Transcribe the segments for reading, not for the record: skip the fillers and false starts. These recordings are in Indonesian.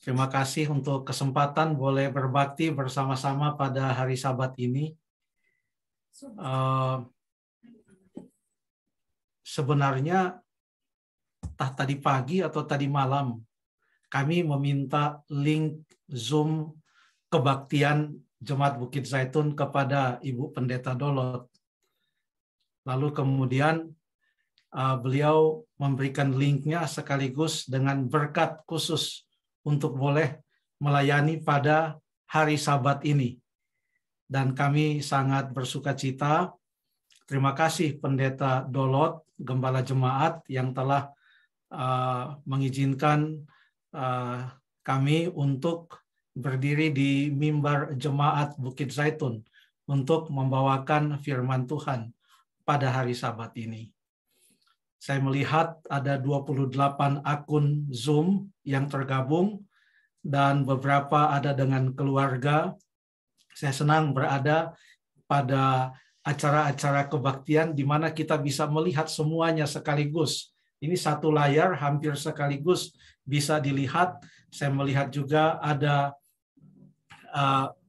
Terima kasih untuk kesempatan boleh berbakti bersama-sama pada hari Sabat ini. Sebenarnya tadi pagi atau tadi malam kami meminta link Zoom kebaktian Jemaat Bukit Zaitun kepada Ibu Pendeta Dolot. Lalu kemudian beliau memberikan linknya sekaligus dengan berkat khusus untuk boleh melayani pada hari Sabat ini. Dan kami sangat bersuka cita. Terima kasih Pendeta Dolot, Gembala Jemaat yang telah mengizinkan kami untuk berdiri di mimbar Jemaat Bukit Zaitun untuk membawakan firman Tuhan pada hari Sabat ini. Saya melihat ada 28 akun Zoom yang tergabung dan beberapa ada dengan keluarga. Saya senang berada pada acara-acara kebaktian di mana kita bisa melihat semuanya sekaligus. Ini satu layar hampir sekaligus bisa dilihat. Saya melihat juga ada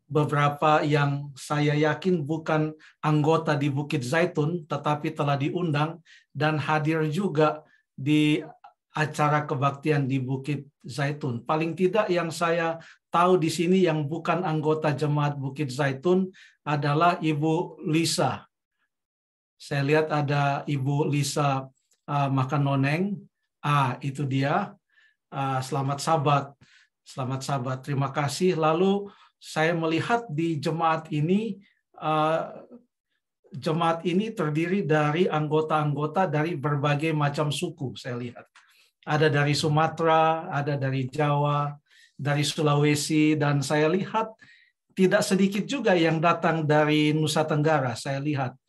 beberapa yang saya yakin bukan anggota di Bukit Zaitun, tetapi telah diundang dan hadir juga di acara kebaktian di Bukit Zaitun. Paling tidak yang saya tahu di sini yang bukan anggota Jemaat Bukit Zaitun adalah Ibu Lisa. Saya lihat ada Ibu Lisa Makanoneng. Itu dia. Selamat Sabat. Selamat Sabat. Terima kasih. Lalu saya melihat di jemaat ini terdiri dari anggota-anggota dari berbagai macam suku. Saya lihat ada dari Sumatera, ada dari Jawa, dari Sulawesi, dan saya lihat tidak sedikit juga yang datang dari Nusa Tenggara. Saya lihat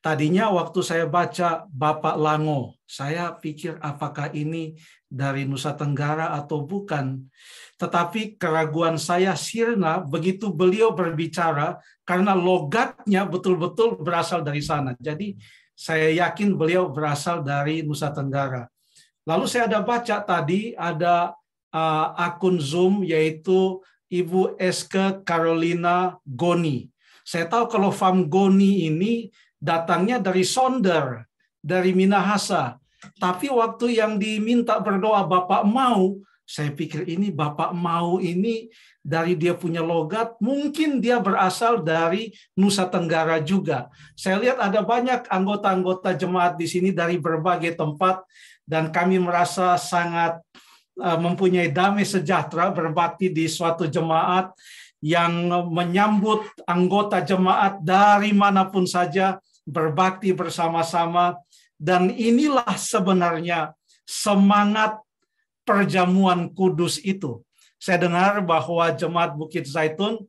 tadinya waktu saya baca Bapak Lango, saya pikir apakah ini dari Nusa Tenggara atau bukan. Tetapi keraguan saya sirna begitu beliau berbicara karena logatnya betul-betul berasal dari sana. Jadi saya yakin beliau berasal dari Nusa Tenggara. Lalu saya ada baca tadi ada akun Zoom yaitu Ibu Eske Carolina Goni. Saya tahu kalau Fam Goni ini datangnya dari Sonder, dari Minahasa. Tapi waktu yang diminta berdoa Bapak Mau, saya pikir ini Bapak Mau ini dari dia punya logat, mungkin dia berasal dari Nusa Tenggara juga. Saya lihat ada banyak anggota-anggota jemaat di sini dari berbagai tempat, dan kami merasa sangat mempunyai damai sejahtera berbakti di suatu jemaat yang menyambut anggota jemaat dari manapun saja, berbakti bersama-sama. Dan inilah sebenarnya semangat perjamuan kudus itu. Saya dengar bahwa Jemaat Bukit Zaitun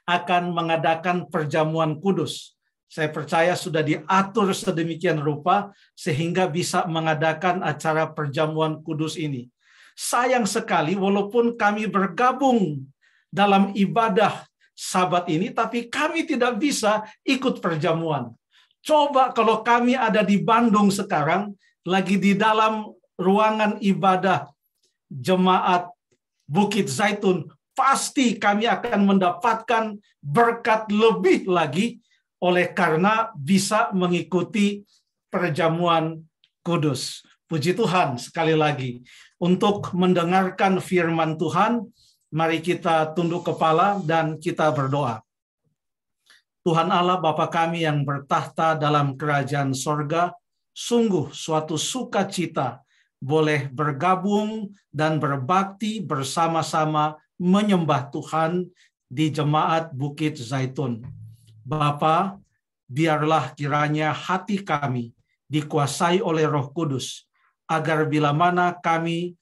akan mengadakan perjamuan kudus. Saya percaya sudah diatur sedemikian rupa sehingga bisa mengadakan acara perjamuan kudus ini. Sayang sekali walaupun kami bergabung dalam ibadah Sabat ini, tapi kami tidak bisa ikut perjamuan. Coba kalau kami ada di Bandung sekarang, lagi di dalam ruangan ibadah Jemaat Bukit Zaitun, pasti kami akan mendapatkan berkat lebih lagi oleh karena bisa mengikuti perjamuan kudus. Puji Tuhan sekali lagi. Untuk mendengarkan firman Tuhan, mari kita tunduk kepala dan kita berdoa. Tuhan Allah Bapa kami yang bertahta dalam kerajaan sorga, sungguh suatu sukacita boleh bergabung dan berbakti bersama-sama menyembah Tuhan di Jemaat Bukit Zaitun. Bapa, biarlah kiranya hati kami dikuasai oleh Roh Kudus, agar bila mana kami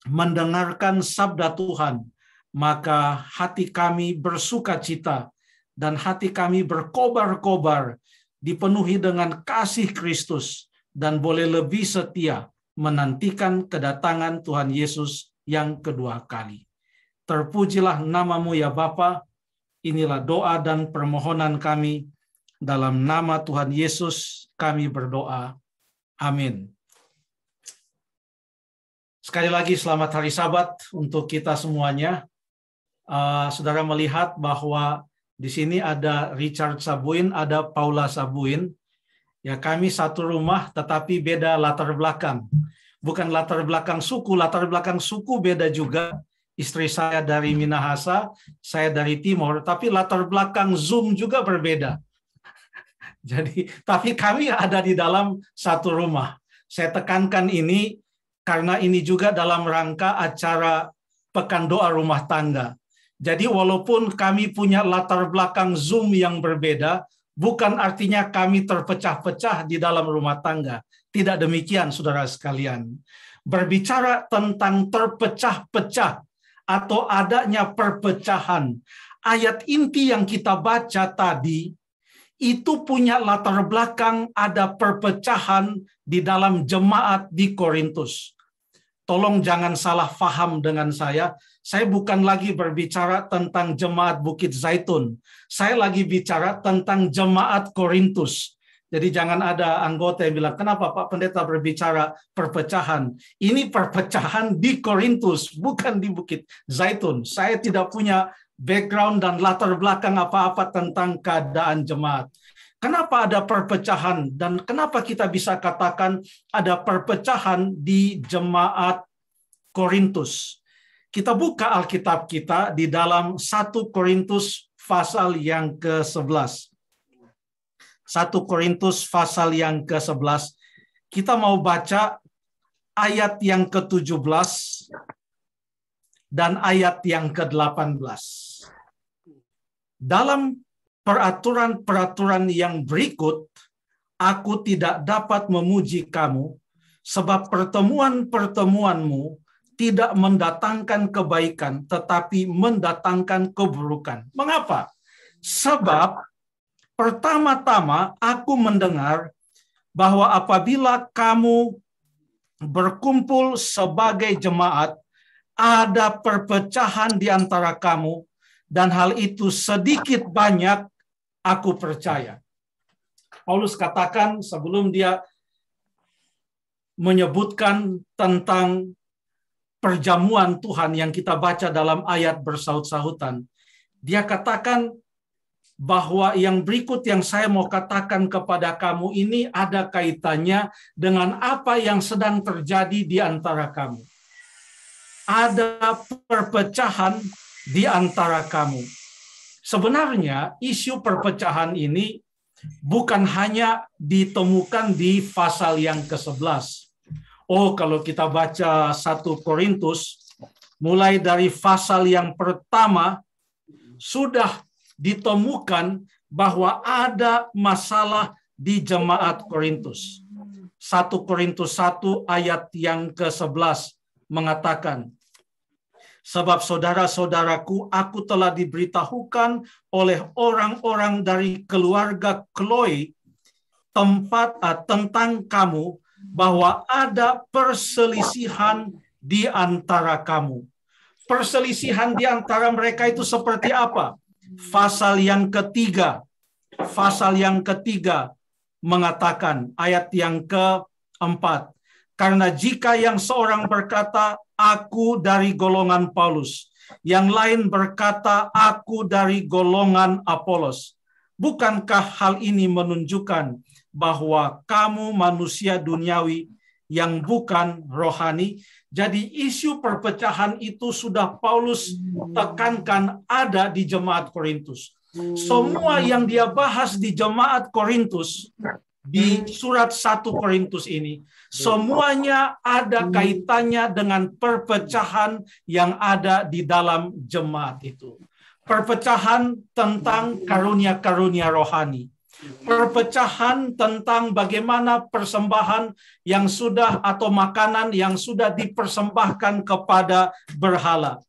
mendengarkan sabda Tuhan, maka hati kami bersukacita dan hati kami berkobar-kobar, dipenuhi dengan kasih Kristus, dan boleh lebih setia menantikan kedatangan Tuhan Yesus yang kedua kali. Terpujilah nama-Mu ya Bapa. Inilah doa dan permohonan kami. Dalam nama Tuhan Yesus kami berdoa. Amin. Sekali lagi selamat hari Sabat untuk kita semuanya. Saudara melihat bahwa di sini ada Richard Sabuin, ada Paula Sabuin. Ya, kami satu rumah tetapi beda latar belakang. Bukan latar belakang suku beda juga. Istri saya dari Minahasa, saya dari Timor, tapi latar belakang Zoom juga berbeda. Jadi, tapi kami ada di dalam satu rumah. Saya tekankan ini karena ini juga dalam rangka acara Pekan Doa Rumah Tangga. Jadi walaupun kami punya latar belakang Zoom yang berbeda, bukan artinya kami terpecah-pecah di dalam rumah tangga. Tidak demikian, saudara sekalian. Berbicara tentang terpecah-pecah atau adanya perpecahan, ayat inti yang kita baca tadi, itu punya latar belakang ada perpecahan di dalam jemaat di Korintus. Tolong jangan salah faham dengan saya. Saya bukan lagi berbicara tentang jemaat Bukit Zaitun. Saya lagi bicara tentang jemaat Korintus. Jadi jangan ada anggota yang bilang, kenapa Pak Pendeta berbicara perpecahan? Ini perpecahan di Korintus, bukan di Bukit Zaitun. Saya tidak punya background dan latar belakang apa-apa tentang keadaan jemaat. Kenapa ada perpecahan dan kenapa kita bisa katakan ada perpecahan di jemaat Korintus? Kita buka Alkitab kita di dalam 1 Korintus pasal yang ke-11. 1 Korintus pasal yang ke-11. Kita mau baca ayat yang ke-17 dan ayat yang ke-18. Dalam peraturan-peraturan yang berikut, aku tidak dapat memuji kamu, sebab pertemuan-pertemuanmu tidak mendatangkan kebaikan, tetapi mendatangkan keburukan. Mengapa? Sebab pertama-tama aku mendengar bahwa apabila kamu berkumpul sebagai jemaat, ada perpecahan di antara kamu, dan hal itu sedikit banyak aku percaya. Paulus katakan sebelum dia menyebutkan tentang perjamuan Tuhan yang kita baca dalam ayat bersaut-sautan, dia katakan bahwa yang berikut yang saya mau katakan kepada kamu ini ada kaitannya dengan apa yang sedang terjadi di antara kamu. Ada perpecahan di antara kamu. Sebenarnya isu perpecahan ini bukan hanya ditemukan di pasal yang ke-11. Oh, kalau kita baca 1 Korintus, mulai dari pasal yang pertama, sudah ditemukan bahwa ada masalah di jemaat Korintus. 1 Korintus 1 ayat yang ke-11 mengatakan, sebab saudara-saudaraku, aku telah diberitahukan oleh orang-orang dari keluarga Chloe tentang kamu, bahwa ada perselisihan di antara kamu. Perselisihan di antara mereka itu seperti apa? Pasal yang ketiga mengatakan, ayat yang ke-4, karena jika yang seorang berkata, aku dari golongan Paulus, yang lain berkata, aku dari golongan Apolos, bukankah hal ini menunjukkan bahwa kamu manusia duniawi yang bukan rohani? Jadi isu perpecahan itu sudah Paulus tekankan ada di jemaat Korintus. Semua yang dia bahas di jemaat Korintus, di surat 1 Korintus ini, semuanya ada kaitannya dengan perpecahan yang ada di dalam jemaat itu. Perpecahan tentang karunia-karunia rohani. Perpecahan tentang bagaimana persembahan yang sudah atau makanan yang sudah dipersembahkan kepada berhala.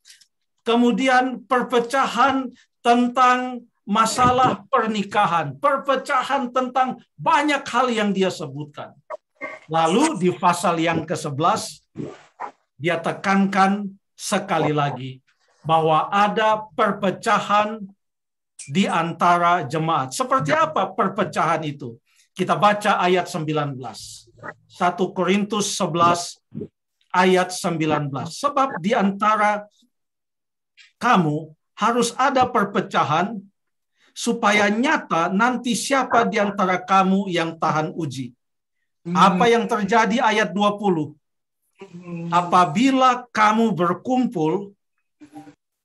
Kemudian perpecahan tentang masalah pernikahan, perpecahan tentang banyak hal yang dia sebutkan. Lalu di pasal yang ke-11 dia tekankan sekali lagi bahwa ada perpecahan di antara jemaat. Seperti apa perpecahan itu? Kita baca ayat 19. 1 Korintus 11 ayat 19. Sebab di antara kamu harus ada perpecahan, supaya nyata nanti siapa di antara kamu yang tahan uji. Apa yang terjadi ayat 20? Apabila kamu berkumpul,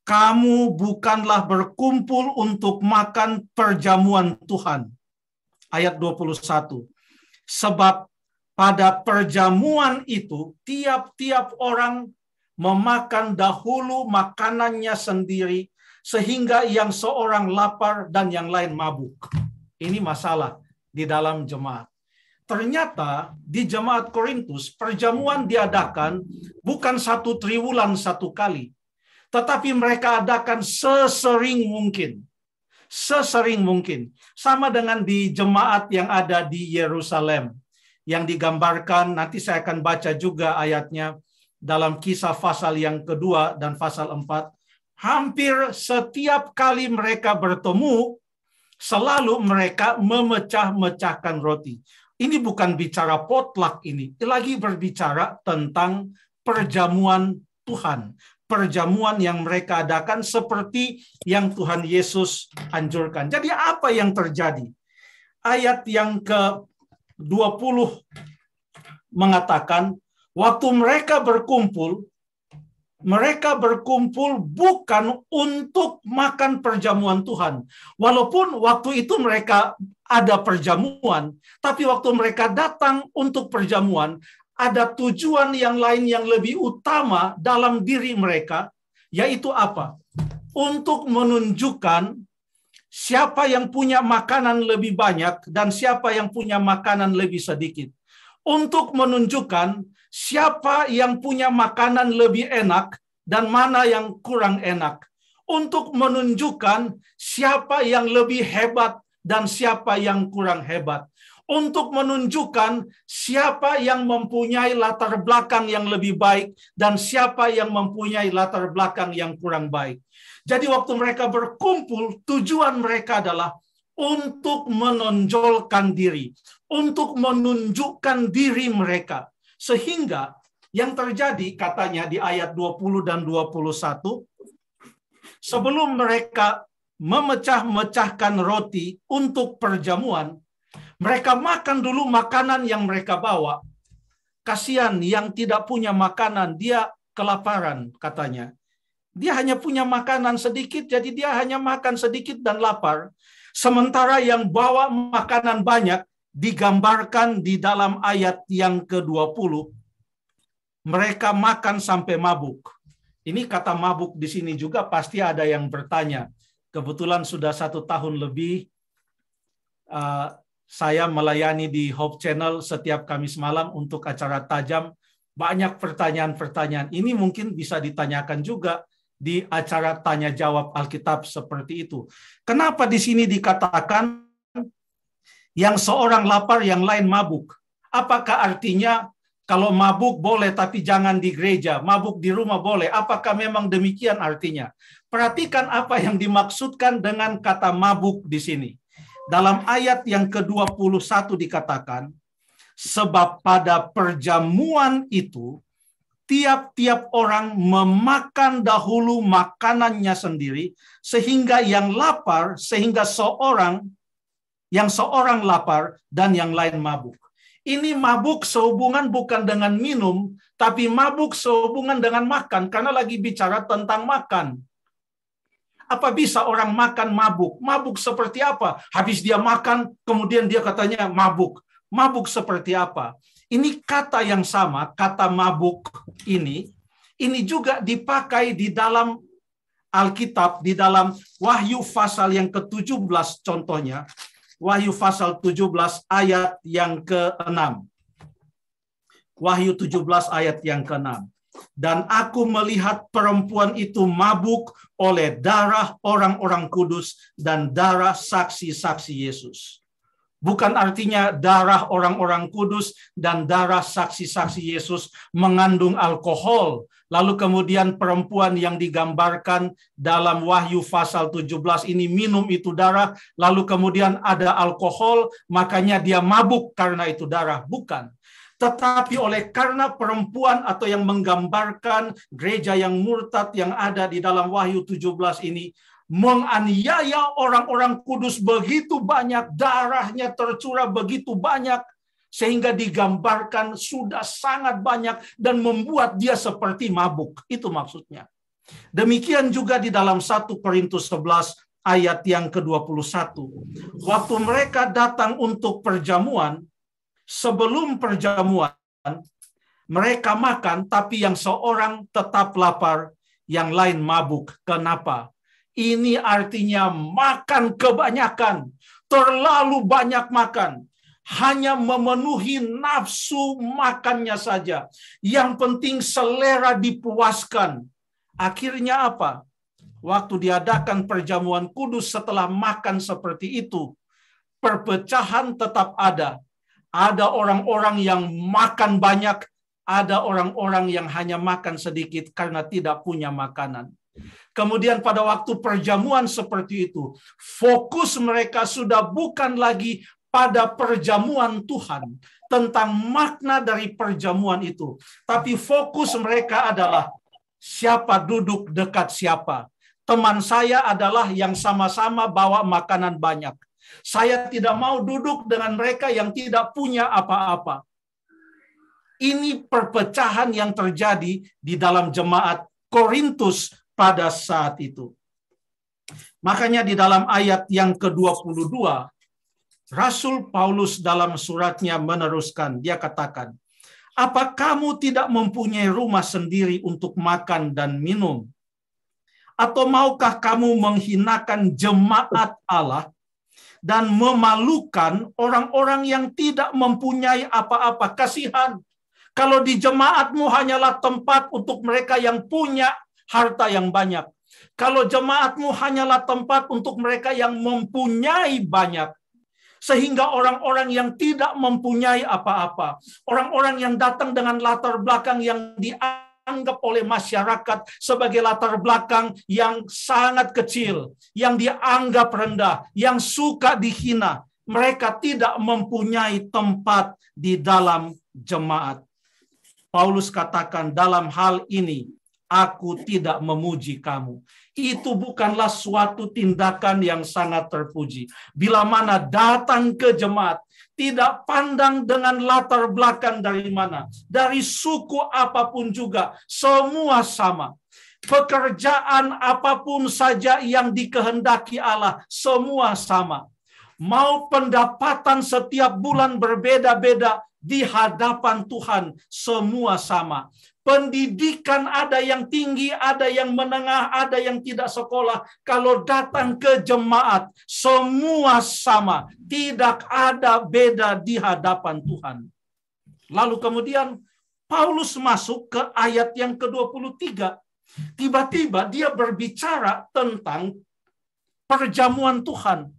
kamu bukanlah berkumpul untuk makan perjamuan Tuhan. Ayat 21. Sebab pada perjamuan itu, tiap-tiap orang memakan dahulu makanannya sendiri, sehingga yang seorang lapar dan yang lain mabuk. Ini masalah di dalam jemaat. Ternyata di jemaat Korintus, perjamuan diadakan bukan 1 triwulan 1 kali, tetapi mereka adakan sesering mungkin. Sesering mungkin. Sama dengan di jemaat yang ada di Yerusalem, yang digambarkan, nanti saya akan baca juga ayatnya, dalam Kisah pasal yang kedua dan pasal 4. Hampir setiap kali mereka bertemu, selalu mereka memecah-mecahkan roti. Ini bukan bicara potluck ini, lagi berbicara tentang perjamuan Tuhan. Perjamuan yang mereka adakan seperti yang Tuhan Yesus anjurkan. Jadi apa yang terjadi? Ayat yang ke-20 mengatakan, waktu mereka berkumpul bukan untuk makan perjamuan Tuhan. Walaupun waktu itu mereka ada perjamuan, tapi waktu mereka datang untuk perjamuan, ada tujuan yang lain yang lebih utama dalam diri mereka, yaitu apa? Untuk menunjukkan siapa yang punya makanan lebih banyak dan siapa yang punya makanan lebih sedikit. Untuk menunjukkan siapa yang punya makanan lebih enak dan mana yang kurang enak. Untuk menunjukkan siapa yang lebih hebat dan siapa yang kurang hebat. Untuk menunjukkan siapa yang mempunyai latar belakang yang lebih baik dan siapa yang mempunyai latar belakang yang kurang baik. Jadi waktu mereka berkumpul, tujuan mereka adalah untuk menonjolkan diri, untuk menunjukkan diri mereka. Sehingga yang terjadi katanya di ayat 20 dan 21, sebelum mereka memecah-mecahkan roti untuk perjamuan, mereka makan dulu makanan yang mereka bawa. Kasihan yang tidak punya makanan, dia kelaparan katanya. Dia hanya punya makanan sedikit, jadi dia hanya makan sedikit dan lapar. Sementara yang bawa makanan banyak digambarkan di dalam ayat yang ke-20. Mereka makan sampai mabuk. Ini kata mabuk di sini juga pasti ada yang bertanya. Kebetulan sudah 1 tahun lebih saya melayani di Hope Channel setiap Kamis malam untuk acara tajam. Banyak pertanyaan-pertanyaan. Ini mungkin bisa ditanyakan juga di acara tanya jawab Alkitab seperti itu. Kenapa di sini dikatakan yang seorang lapar, yang lain mabuk? Apakah artinya kalau mabuk boleh tapi jangan di gereja, mabuk di rumah boleh? Apakah memang demikian artinya? Perhatikan apa yang dimaksudkan dengan kata mabuk di sini. Dalam ayat yang ke-21 dikatakan, sebab pada perjamuan itu, tiap-tiap orang memakan dahulu makanannya sendiri, sehingga yang lapar, sehingga seorang lapar dan yang lain mabuk. Ini mabuk sehubungan bukan dengan minum, tapi mabuk sehubungan dengan makan, karena lagi bicara tentang makan. Apa bisa orang makan mabuk? Mabuk seperti apa? Habis dia makan, kemudian dia katanya mabuk. Mabuk seperti apa? Ini kata yang sama, kata mabuk ini juga dipakai di dalam Alkitab, di dalam Wahyu pasal yang ke-17 contohnya. Wahyu pasal 17 ayat yang ke-6. Wahyu 17 ayat yang ke-6. Dan aku melihat perempuan itu mabuk oleh darah orang-orang kudus dan darah saksi-saksi Yesus. Bukan artinya darah orang-orang kudus dan darah saksi-saksi Yesus mengandung alkohol. Lalu kemudian perempuan yang digambarkan dalam Wahyu pasal 17 ini minum itu darah. Lalu kemudian ada alkohol, makanya dia mabuk karena itu darah. Bukan. Tetapi oleh karena perempuan atau yang menggambarkan gereja yang murtad yang ada di dalam Wahyu 17 ini, menganiaya orang-orang kudus begitu banyak, darahnya tercurah begitu banyak, sehingga digambarkan sudah sangat banyak dan membuat dia seperti mabuk. Itu maksudnya. Demikian juga di dalam 1 Korintus 11 ayat yang ke-21. Waktu mereka datang untuk perjamuan, sebelum perjamuan, mereka makan, tapi yang seorang tetap lapar, yang lain mabuk. Kenapa? Ini artinya makan kebanyakan, terlalu banyak makan. Hanya memenuhi nafsu makannya saja. Yang penting selera dipuaskan. Akhirnya apa? Waktu diadakan perjamuan kudus setelah makan seperti itu, perpecahan tetap ada. Ada orang-orang yang makan banyak, ada orang-orang yang hanya makan sedikit karena tidak punya makanan. Kemudian pada waktu perjamuan seperti itu, fokus mereka sudah bukan lagi pada perjamuan Tuhan, tentang makna dari perjamuan itu. Tapi fokus mereka adalah siapa duduk dekat siapa. Teman saya adalah yang sama-sama bawa makanan banyak. Saya tidak mau duduk dengan mereka yang tidak punya apa-apa. Ini perpecahan yang terjadi di dalam jemaat Korintus pada saat itu. Makanya di dalam ayat yang ke-22, Rasul Paulus dalam suratnya meneruskan, dia katakan, apa kamu tidak mempunyai rumah sendiri untuk makan dan minum? Atau maukah kamu menghinakan jemaat Allah dan memalukan orang-orang yang tidak mempunyai apa-apa? Kasihan. Kalau di jemaatmu hanyalah tempat untuk mereka yang punya harta yang banyak. Kalau jemaatmu hanyalah tempat untuk mereka yang mempunyai banyak. Sehingga orang-orang yang tidak mempunyai apa-apa, orang-orang yang datang dengan latar belakang yang dianggap oleh masyarakat sebagai latar belakang yang sangat kecil, yang dianggap rendah, yang suka dihina, mereka tidak mempunyai tempat di dalam jemaat. Paulus katakan, dalam hal ini aku tidak memuji kamu. Itu bukanlah suatu tindakan yang sangat terpuji. Bila mana datang ke jemaat, tidak pandang dengan latar belakang dari mana, dari suku apapun juga, semua sama. Pekerjaan apapun saja yang dikehendaki Allah, semua sama. Mau pendapatan setiap bulan berbeda-beda, di hadapan Tuhan semua sama. Pendidikan ada yang tinggi, ada yang menengah, ada yang tidak sekolah. Kalau datang ke jemaat, semua sama. Tidak ada beda di hadapan Tuhan. Lalu kemudian Paulus masuk ke ayat yang ke-23. Tiba-tiba dia berbicara tentang perjamuan Tuhan.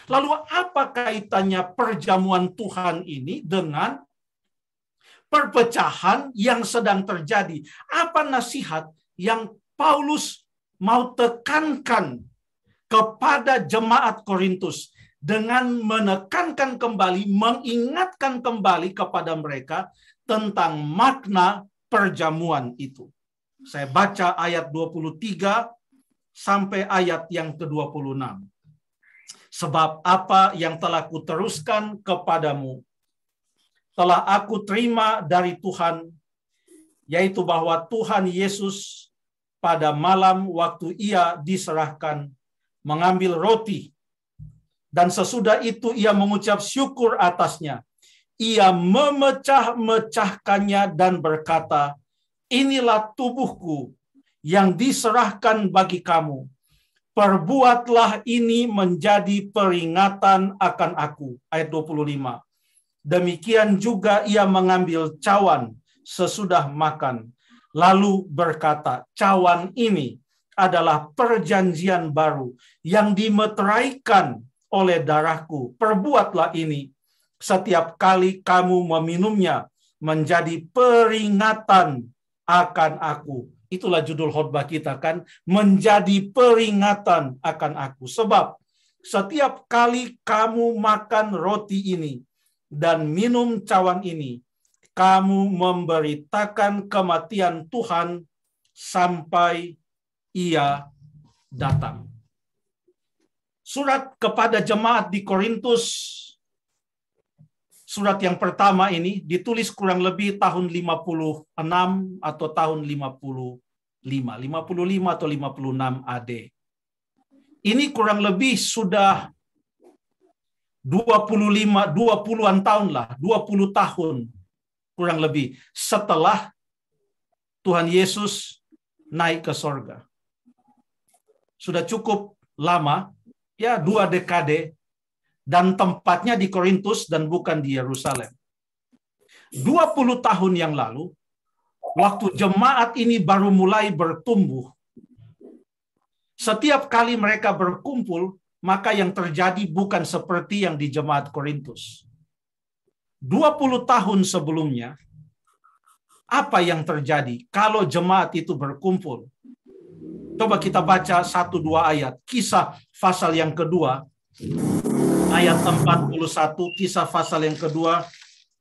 Lalu apa kaitannya perjamuan Tuhan ini dengan perpecahan yang sedang terjadi? Apa nasihat yang Paulus mau tekankan kepada jemaat Korintus dengan menekankan kembali, mengingatkan kembali kepada mereka tentang makna perjamuan itu? Saya baca ayat 23 sampai ayat yang ke-26. Sebab apa yang telah kuteruskan kepadamu telah aku terima dari Tuhan, yaitu bahwa Tuhan Yesus pada malam waktu ia diserahkan mengambil roti, dan sesudah itu ia mengucap syukur atasnya. Ia memecah-mecahkannya dan berkata, inilah tubuhku yang diserahkan bagi kamu. Perbuatlah ini menjadi peringatan akan aku. Ayat 25. Demikian juga ia mengambil cawan sesudah makan, lalu berkata, cawan ini adalah perjanjian baru yang dimeteraikan oleh darahku. Perbuatlah ini setiap kali kamu meminumnya menjadi peringatan akan aku. Itulah judul khotbah kita kan, menjadi peringatan akan aku. Sebab setiap kali kamu makan roti ini dan minum cawan ini, kamu memberitakan kematian Tuhan sampai Ia datang. Surat kepada jemaat di Korintus, surat yang pertama ini ditulis kurang lebih tahun 56 atau tahun 55 atau 56 AD. Ini kurang lebih sudah 20-an tahun lah, 20 tahun kurang lebih setelah Tuhan Yesus naik ke sorga. Sudah cukup lama, ya 2 dekade, dan tempatnya di Korintus dan bukan di Yerusalem. 20 tahun yang lalu, waktu jemaat ini baru mulai bertumbuh, setiap kali mereka berkumpul, maka yang terjadi bukan seperti yang di jemaat Korintus. 20 tahun sebelumnya, apa yang terjadi kalau jemaat itu berkumpul? Coba kita baca 1-2 ayat. Kisah pasal yang kedua, ayat 41. Kisah pasal yang kedua,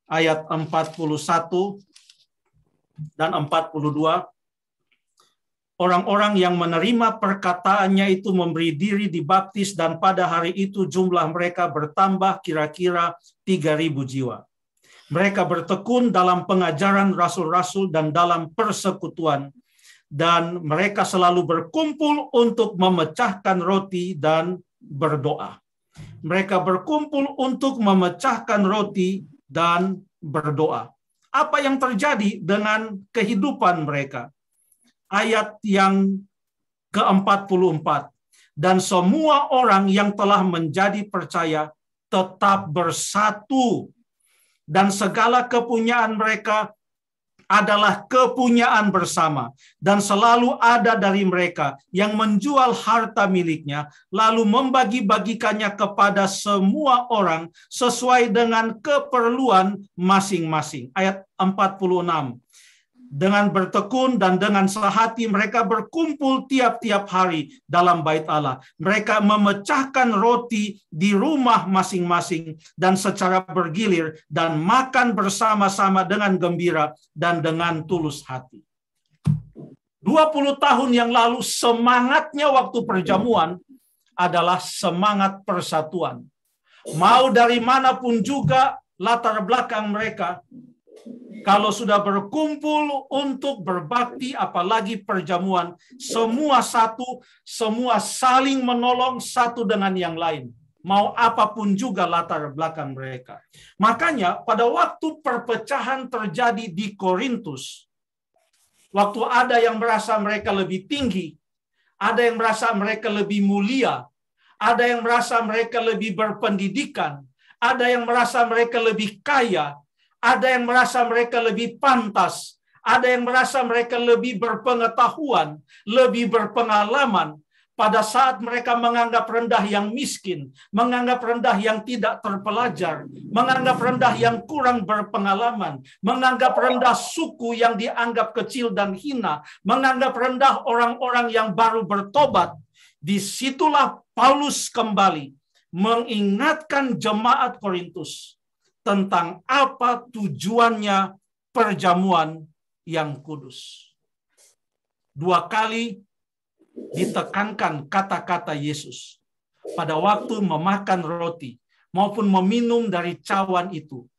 ayat 41 dan 42. Orang-orang yang menerima perkataannya itu memberi diri dibaptis, dan pada hari itu jumlah mereka bertambah kira-kira 3.000 jiwa. Mereka bertekun dalam pengajaran rasul-rasul dan dalam persekutuan, dan mereka selalu berkumpul untuk memecahkan roti dan berdoa. Mereka berkumpul untuk memecahkan roti dan berdoa. Apa yang terjadi dengan kehidupan mereka? Ayat yang ke-44. Dan semua orang yang telah menjadi percaya tetap bersatu, dan segala kepunyaan mereka adalah kepunyaan bersama, dan selalu ada dari mereka yang menjual harta miliknya, lalu membagi-bagikannya kepada semua orang sesuai dengan keperluan masing-masing. Ayat 46. Dengan bertekun dan dengan sehati mereka berkumpul tiap-tiap hari dalam bait Allah. Mereka memecahkan roti di rumah masing-masing dan secara bergilir, dan makan bersama-sama dengan gembira dan dengan tulus hati. 20 tahun yang lalu semangatnya waktu perjamuan adalah semangat persatuan. Mau dari manapun juga latar belakang mereka, kalau sudah berkumpul untuk berbakti, apalagi perjamuan, semua satu, semua saling menolong satu dengan yang lain. Mau apapun juga latar belakang mereka. Makanya pada waktu perpecahan terjadi di Korintus, waktu ada yang merasa mereka lebih tinggi, ada yang merasa mereka lebih mulia, ada yang merasa mereka lebih berpendidikan, ada yang merasa mereka lebih kaya, ada yang merasa mereka lebih pantas, ada yang merasa mereka lebih berpengetahuan, lebih berpengalaman. Pada saat mereka menganggap rendah yang miskin, menganggap rendah yang tidak terpelajar, menganggap rendah yang kurang berpengalaman, menganggap rendah suku yang dianggap kecil dan hina, menganggap rendah orang-orang yang baru bertobat, disitulah Paulus kembali mengingatkan jemaat Korintus tentang apa tujuannya perjamuan yang kudus. 2 kali ditekankan kata-kata Yesus pada waktu memakan roti maupun meminum dari cawan itu.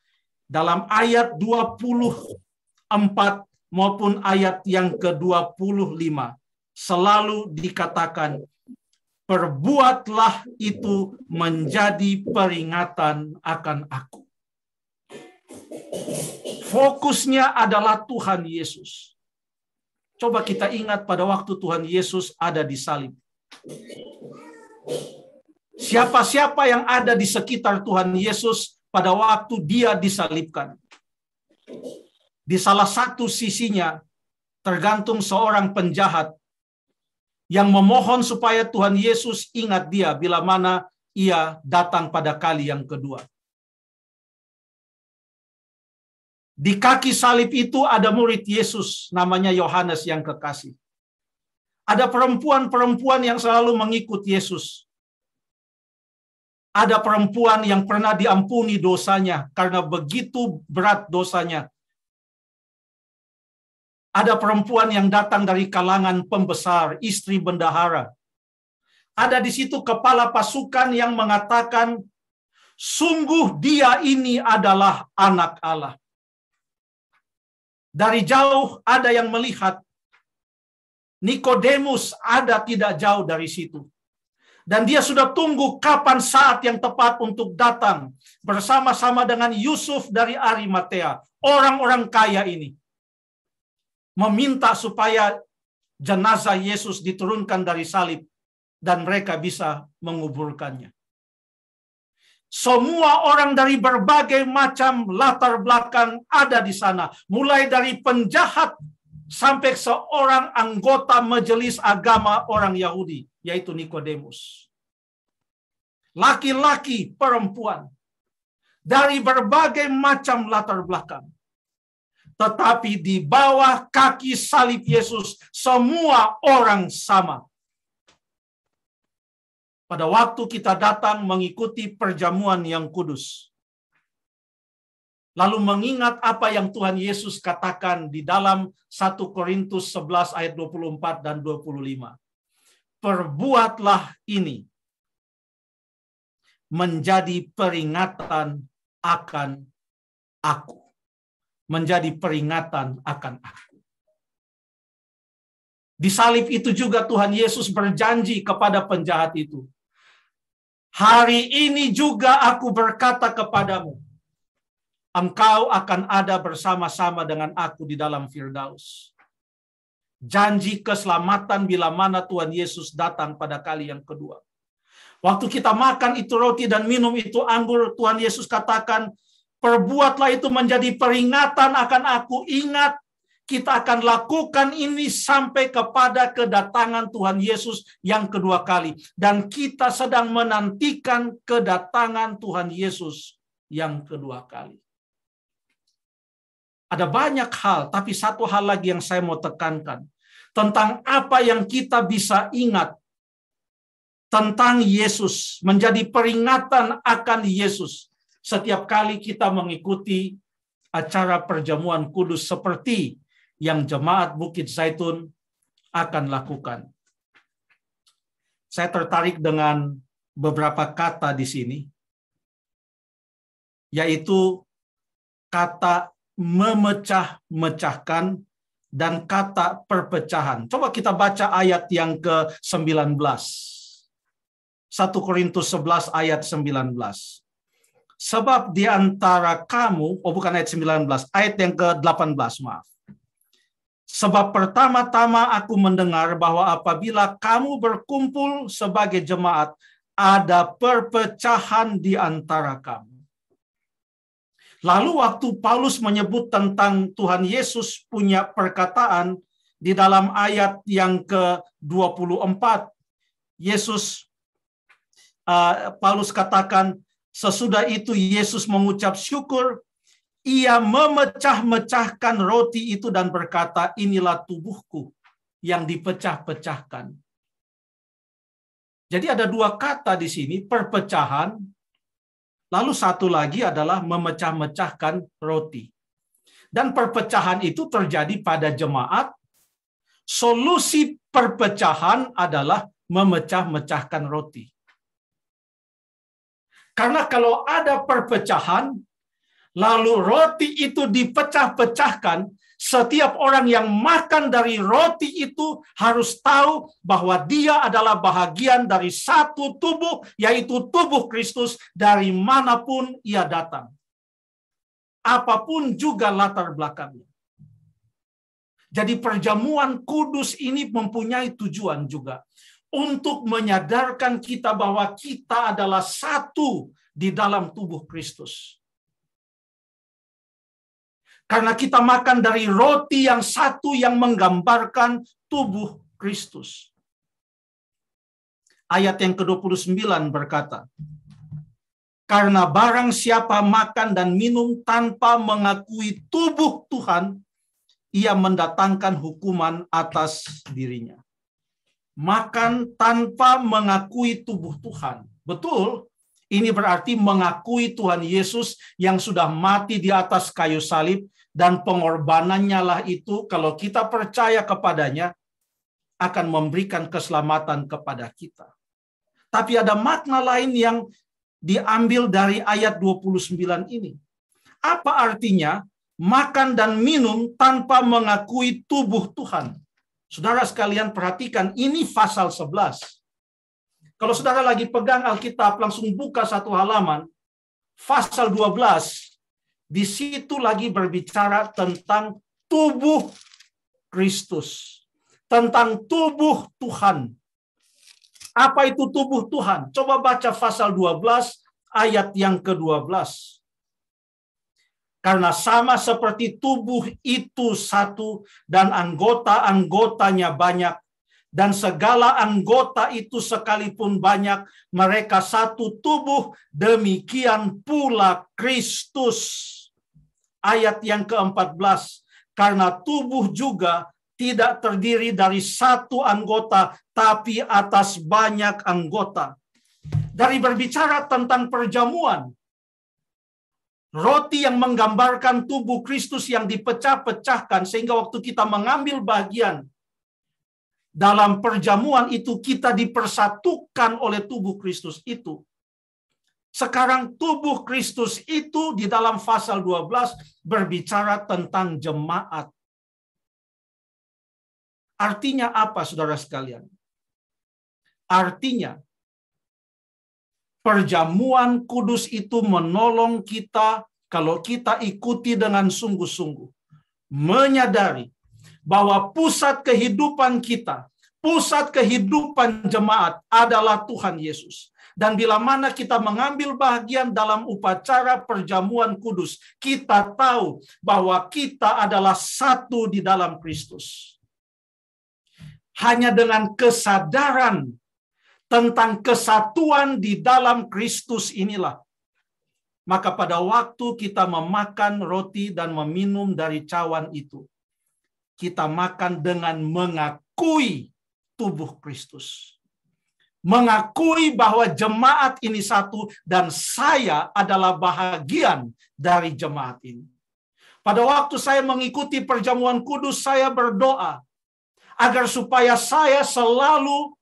Dalam ayat 24 maupun ayat yang ke-25 selalu dikatakan, perbuatlah itu menjadi peringatan akan aku. Fokusnya adalah Tuhan Yesus. Coba kita ingat pada waktu Tuhan Yesus ada di salib. Siapa-siapa yang ada di sekitar Tuhan Yesus pada waktu dia disalibkan. Di salah satu sisinya tergantung seorang penjahat yang memohon supaya Tuhan Yesus ingat dia bila mana ia datang pada kali yang kedua. Di kaki salib itu ada murid Yesus, namanya Yohanes yang kekasih. Ada perempuan-perempuan yang selalu mengikut Yesus. Ada perempuan yang pernah diampuni dosanya karena begitu berat dosanya. Ada perempuan yang datang dari kalangan pembesar, istri bendahara. Ada di situ kepala pasukan yang mengatakan, sungguh dia ini adalah anak Allah. Dari jauh ada yang melihat, Nikodemus ada tidak jauh dari situ. Dan dia sudah tunggu kapan saat yang tepat untuk datang bersama-sama dengan Yusuf dari Arimatea, orang-orang kaya ini. Meminta supaya jenazah Yesus diturunkan dari salib dan mereka bisa menguburkannya. Semua orang dari berbagai macam latar belakang ada di sana. Mulai dari penjahat sampai seorang anggota majelis agama orang Yahudi, yaitu Nikodemus. Laki-laki, perempuan, dari berbagai macam latar belakang. Tetapi di bawah kaki salib Yesus, semua orang sama. Pada waktu kita datang mengikuti perjamuan yang kudus, lalu mengingat apa yang Tuhan Yesus katakan di dalam 1 Korintus 11 ayat 24 dan 25. Perbuatlah ini menjadi peringatan akan aku. Menjadi peringatan akan aku. Di salib itu juga Tuhan Yesus berjanji kepada penjahat itu. Hari ini juga aku berkata kepadamu, engkau akan ada bersama-sama dengan aku di dalam Firdaus. Janji keselamatan bila mana Tuhan Yesus datang pada kali yang kedua. Waktu kita makan itu roti dan minum itu anggur, Tuhan Yesus katakan, perbuatlah itu menjadi peringatan akan aku. Ingat, kita akan lakukan ini sampai kepada kedatangan Tuhan Yesus yang kedua kali. Dan kita sedang menantikan kedatangan Tuhan Yesus yang kedua kali. Ada banyak hal, tapi satu hal lagi yang saya mau tekankan. Tentang apa yang kita bisa ingat tentang Yesus, menjadi peringatan akan Yesus. Setiap kali kita mengikuti acara perjamuan kudus seperti yang jemaat Bukit Zaitun akan lakukan. Saya tertarik dengan beberapa kata di sini, yaitu kata memecah-mecahkan dan kata perpecahan. Coba kita baca ayat yang ke-19. 1 Korintus 11 ayat 19. Sebab di antara kamu, bukan ayat 19, ayat yang ke-18, maaf. Sebab pertama-tama aku mendengar bahwa apabila kamu berkumpul sebagai jemaat, ada perpecahan di antara kamu. Lalu waktu Paulus menyebut tentang Tuhan Yesus punya perkataan di dalam ayat yang ke-24, Paulus katakan, sesudah itu Yesus mengucap syukur, ia memecah-mecahkan roti itu dan berkata, inilah tubuhku yang dipecah-pecahkan. Jadi ada dua kata di sini, perpecahan, lalu satu lagi adalah memecah-mecahkan roti. Dan perpecahan itu terjadi pada jemaat. Solusi perpecahan adalah memecah-mecahkan roti. Karena kalau ada perpecahan, lalu roti itu dipecah-pecahkan, setiap orang yang makan dari roti itu harus tahu bahwa dia adalah bahagian dari satu tubuh, yaitu tubuh Kristus, dari manapun ia datang. Apapun juga latar belakangnya. Jadi perjamuan kudus ini mempunyai tujuan juga. Untuk menyadarkan kita bahwa kita adalah satu di dalam tubuh Kristus. Karena kita makan dari roti yang satu yang menggambarkan tubuh Kristus. Ayat yang ke-29 berkata, karena barang siapa makan dan minum tanpa mengakui tubuh Tuhan, ia mendatangkan hukuman atas dirinya. Makan tanpa mengakui tubuh Tuhan. Betul, ini berarti mengakui Tuhan Yesus yang sudah mati di atas kayu salib dan pengorbanannya lah itu, kalau kita percaya kepadanya, akan memberikan keselamatan kepada kita. Tapi ada makna lain yang diambil dari ayat 29 ini. Apa artinya makan dan minum tanpa mengakui tubuh Tuhan? Saudara sekalian perhatikan, ini pasal 11. Kalau saudara lagi pegang Alkitab, langsung buka satu halaman, pasal 12, di situ lagi berbicara tentang tubuh Kristus, tentang tubuh Tuhan. Apa itu tubuh Tuhan? Coba baca pasal 12 ayat yang ke-12. Karena sama seperti tubuh itu satu dan anggota-anggotanya banyak, dan segala anggota itu sekalipun banyak, mereka satu tubuh, demikian pula Kristus. Ayat yang ke-14, karena tubuh juga tidak terdiri dari satu anggota, tapi atas banyak anggota. Dari berbicara tentang perjamuan, roti yang menggambarkan tubuh Kristus yang dipecah-pecahkan, sehingga waktu kita mengambil bagian dalam perjamuan itu, kita dipersatukan oleh tubuh Kristus itu. Sekarang tubuh Kristus itu di dalam pasal 12 berbicara tentang jemaat. Artinya apa, saudara sekalian? Artinya, perjamuan kudus itu menolong kita kalau kita ikuti dengan sungguh-sungguh. Menyadari bahwa pusat kehidupan kita, pusat kehidupan jemaat adalah Tuhan Yesus. Dan bila mana kita mengambil bagian dalam upacara perjamuan kudus, kita tahu bahwa kita adalah satu di dalam Kristus. Hanya dengan kesadaran tentang kesatuan di dalam Kristus inilah, maka pada waktu kita memakan roti dan meminum dari cawan itu, kita makan dengan mengakui tubuh Kristus. Mengakui bahwa jemaat ini satu dan saya adalah bahagian dari jemaat ini. Pada waktu saya mengikuti perjamuan kudus, saya berdoa agar supaya saya selalu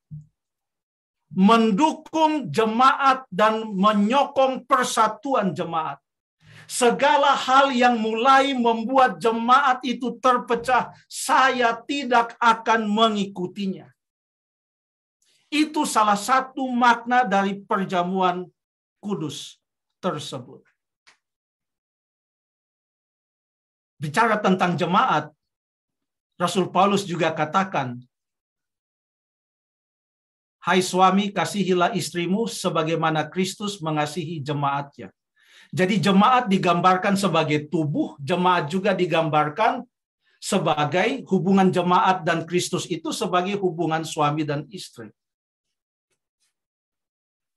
mendukung jemaat dan menyokong persatuan jemaat. Segala hal yang mulai membuat jemaat itu terpecah, saya tidak akan mengikutinya. Itu salah satu makna dari perjamuan kudus tersebut. Bicara tentang jemaat, Rasul Paulus juga katakan, hai suami, kasihilah istrimu sebagaimana Kristus mengasihi jemaatnya. Jadi jemaat digambarkan sebagai tubuh, jemaat juga digambarkan sebagai hubungan jemaat dan Kristus itu sebagai hubungan suami dan istri.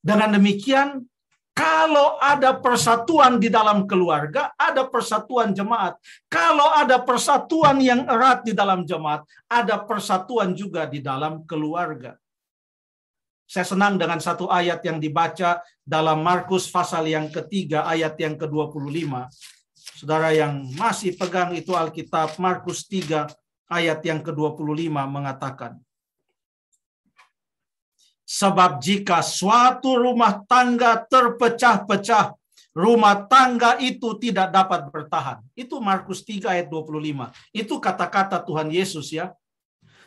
Dengan demikian, kalau ada persatuan di dalam keluarga, ada persatuan jemaat. Kalau ada persatuan yang erat di dalam jemaat, ada persatuan juga di dalam keluarga. Saya senang dengan satu ayat yang dibaca dalam Markus pasal yang ketiga, ayat yang ke-25. Saudara yang masih pegang itu Alkitab, Markus 3, ayat yang ke-25 mengatakan, sebab jika suatu rumah tangga terpecah-pecah, rumah tangga itu tidak dapat bertahan. Itu Markus 3 ayat 25. Itu kata-kata Tuhan Yesus ya.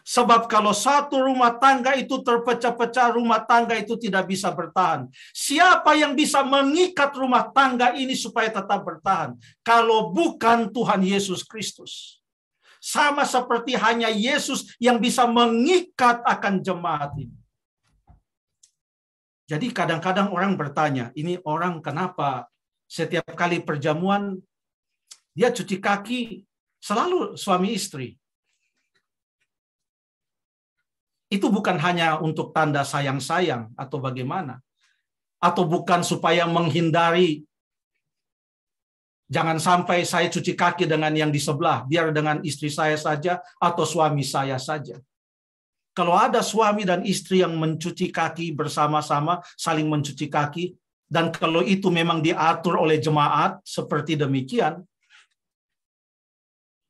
Sebab kalau satu rumah tangga itu terpecah-pecah, rumah tangga itu tidak bisa bertahan. Siapa yang bisa mengikat rumah tangga ini supaya tetap bertahan? Kalau bukan Tuhan Yesus Kristus. Sama seperti hanya Yesus yang bisa mengikat akan jemaat ini. Jadi kadang-kadang orang bertanya, ini orang kenapa setiap kali perjamuan dia cuci kaki selalu suami istri? Itu bukan hanya untuk tanda sayang-sayang atau bagaimana. Atau bukan supaya menghindari, jangan sampai saya cuci kaki dengan yang di sebelah, biar dengan istri saya saja atau suami saya saja. Kalau ada suami dan istri yang mencuci kaki bersama-sama, saling mencuci kaki, dan kalau itu memang diatur oleh jemaat seperti demikian,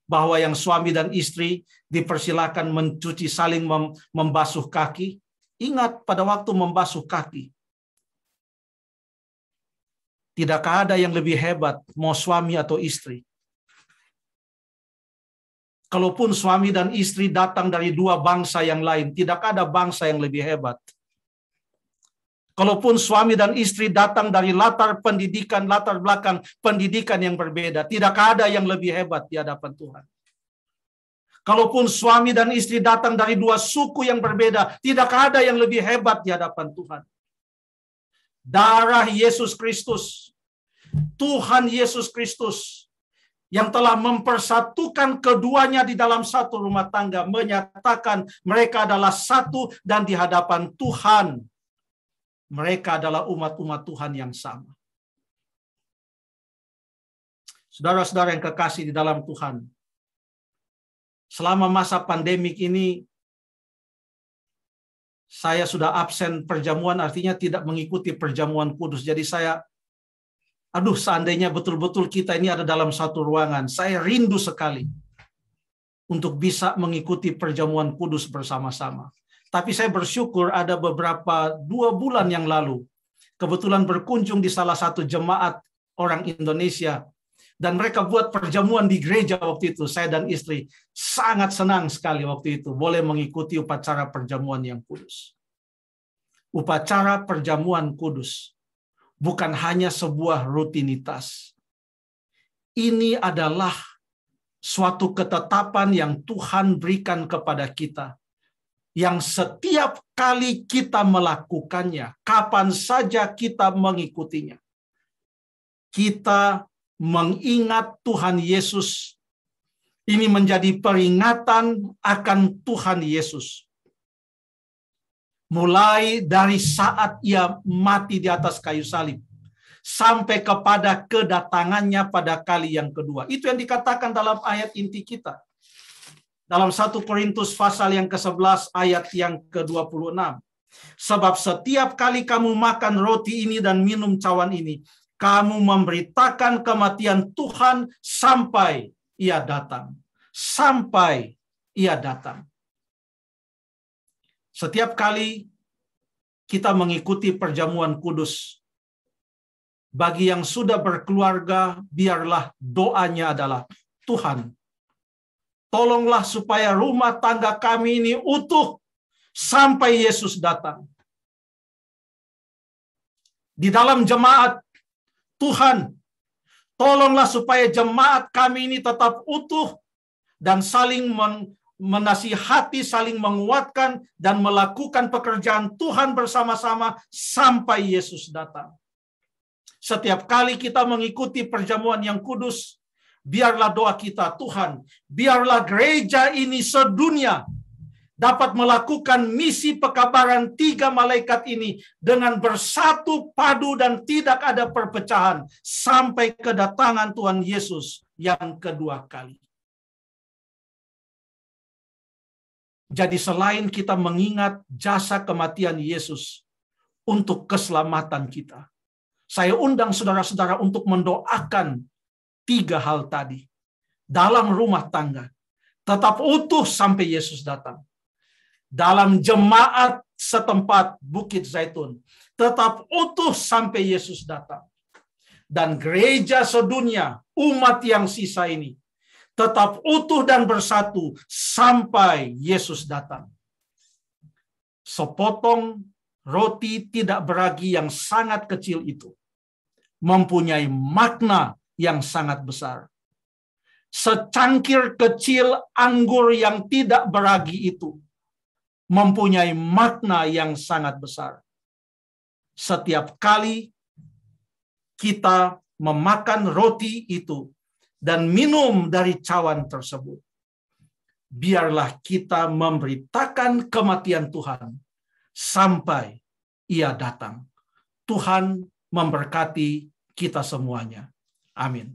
bahwa yang suami dan istri dipersilakan mencuci, saling membasuh kaki. Ingat pada waktu membasuh kaki, tidakkah ada yang lebih hebat, mau suami atau istri? Kalaupun suami dan istri datang dari dua bangsa yang lain, tidakkah ada bangsa yang lebih hebat? Kalaupun suami dan istri datang dari latar belakang pendidikan yang berbeda, tidakkah ada yang lebih hebat di hadapan Tuhan? Kalaupun suami dan istri datang dari dua suku yang berbeda, tidakkah ada yang lebih hebat di hadapan Tuhan? Darah Yesus Kristus, Tuhan Yesus Kristus, yang telah mempersatukan keduanya di dalam satu rumah tangga, menyatakan mereka adalah satu dan di hadapan Tuhan mereka adalah umat-umat Tuhan yang sama. Saudara-saudara yang kekasih di dalam Tuhan, selama masa pandemik ini saya sudah absen perjamuan, artinya tidak mengikuti perjamuan kudus. Jadi saya seandainya betul-betul kita ini ada dalam satu ruangan. Saya rindu sekali untuk bisa mengikuti perjamuan kudus bersama-sama. Tapi saya bersyukur ada beberapa 2 bulan yang lalu, kebetulan berkunjung di salah satu jemaat orang Indonesia, dan mereka buat perjamuan di gereja waktu itu. Saya dan istri sangat senang sekali waktu itu boleh mengikuti upacara perjamuan yang kudus. Upacara perjamuan kudus bukan hanya sebuah rutinitas. Ini adalah suatu ketetapan yang Tuhan berikan kepada kita, yang setiap kali kita melakukannya, kapan saja kita mengikutinya, kita mengingat Tuhan Yesus. Ini menjadi peringatan akan Tuhan Yesus. Mulai dari saat ia mati di atas kayu salib, sampai kepada kedatangannya pada kali yang kedua. Itu yang dikatakan dalam ayat inti kita. Dalam 1 Korintus pasal yang ke-11 ayat yang ke-26. Sebab setiap kali kamu makan roti ini dan minum cawan ini, kamu memberitakan kematian Tuhan sampai ia datang. Sampai ia datang. Setiap kali kita mengikuti perjamuan kudus, bagi yang sudah berkeluarga, biarlah doanya adalah, Tuhan, tolonglah supaya rumah tangga kami ini utuh sampai Yesus datang. Di dalam jemaat, Tuhan, tolonglah supaya jemaat kami ini tetap utuh dan saling menasihati, saling menguatkan, dan melakukan pekerjaan Tuhan bersama-sama sampai Yesus datang. Setiap kali kita mengikuti perjamuan yang kudus, biarlah doa kita, Tuhan, biarlah gereja ini sedunia dapat melakukan misi pekabaran 3 malaikat ini dengan bersatu padu dan tidak ada perpecahan sampai kedatangan Tuhan Yesus yang kedua kali. Jadi selain kita mengingat jasa kematian Yesus untuk keselamatan kita, saya undang saudara-saudara untuk mendoakan 3 hal tadi. Dalam rumah tangga, tetap utuh sampai Yesus datang. Dalam jemaat setempat Bukit Zaitun, tetap utuh sampai Yesus datang. Dan gereja sedunia, umat yang sisa ini, tetap utuh dan bersatu sampai Yesus datang. Sepotong roti tidak beragi yang sangat kecil itu mempunyai makna yang sangat besar. Secangkir kecil anggur yang tidak beragi itu mempunyai makna yang sangat besar. Setiap kali kita memakan roti itu dan minum dari cawan tersebut, biarlah kita memberitakan kematian Tuhan sampai ia datang. Tuhan memberkati kita semuanya. Amin.